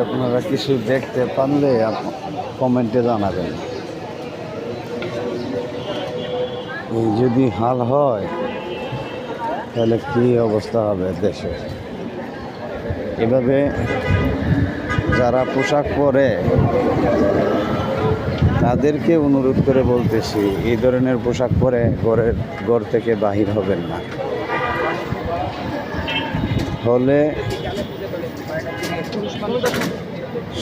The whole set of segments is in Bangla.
আপনারা কিছু দেখতে পারলে কমেন্টে জানাবেন। এই যদি হাল হয় তাহলে কি অবস্থা হবে দেশে। এভাবে যারা পোশাক পরে তাদেরকে অনুরোধ করে বলতেছি, এই ধরনের পোশাক পরে ঘর থেকে বাহির হবেন না। হলে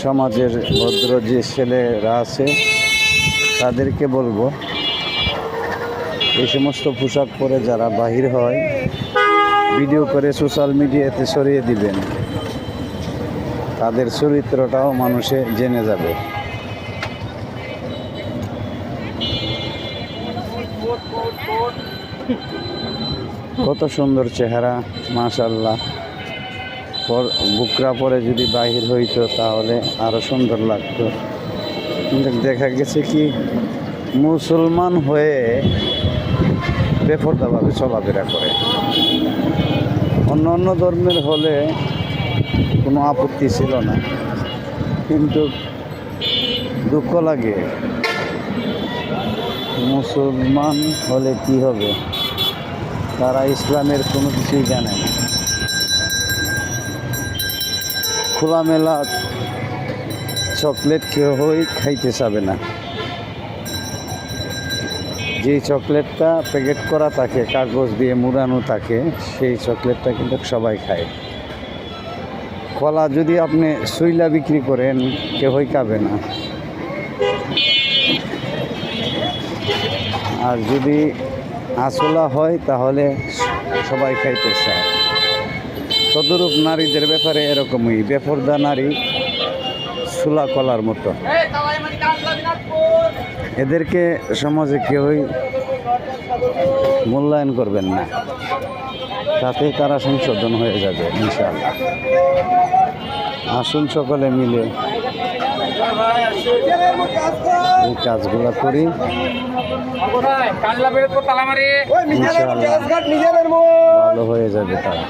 সমাজের ভদ্র যে ছেলেরা আছে তাদেরকে বলবো, এই সমস্ত পোশাক পরে যারা বাহির হয় ভিডিও করে সোশ্যাল মিডিয়াতে ছড়িয়ে দিবেন, তাদের চরিত্রটাও মানুষে জেনে যাবে। কত সুন্দর চেহারা, মাশাআল্লাহ। বুকরা পরে যদি বাহির হইতো তাহলে আরো সুন্দর লাগতো। কিন্তু দেখা গেছে কি, মুসলমান হয়ে বেপরদাভাবে চলাফেরা করে। অন্য অন্য ধর্মের হলে কোনো আপত্তি ছিল না, কিন্তু দুঃখ লাগে মুসলমান হলে কি হবে, তারা ইসলামের কোনো কিছুই জানে না। খোলামেলা চকলেট কেউই খাইতে চাবে না। যেই চকলেটটা প্যাকেট করা থাকে, কাগজ দিয়ে মুড়ানো থাকে, সেই চকলেটটা কিন্তু সবাই খায়। কলা যদি আপনি সুইলা বিক্রি করেন কেউই খাবে না, আর যদি আসলা হয় তাহলে সবাই খাইতে চায়। তদরূপ নারীদের ব্যাপারে এরকমই, বেপরদা নারী সুলা কলার মতো। এদেরকে সমাজে কেউই মূল্যায়ন করবেন না, তাতে তারা সংশোধন হয়ে যাবে ইনশাআল্লাহ। আসুন সকলে মিলে এই কাজগুলো করি, ভালো হয়ে যাবে তারা।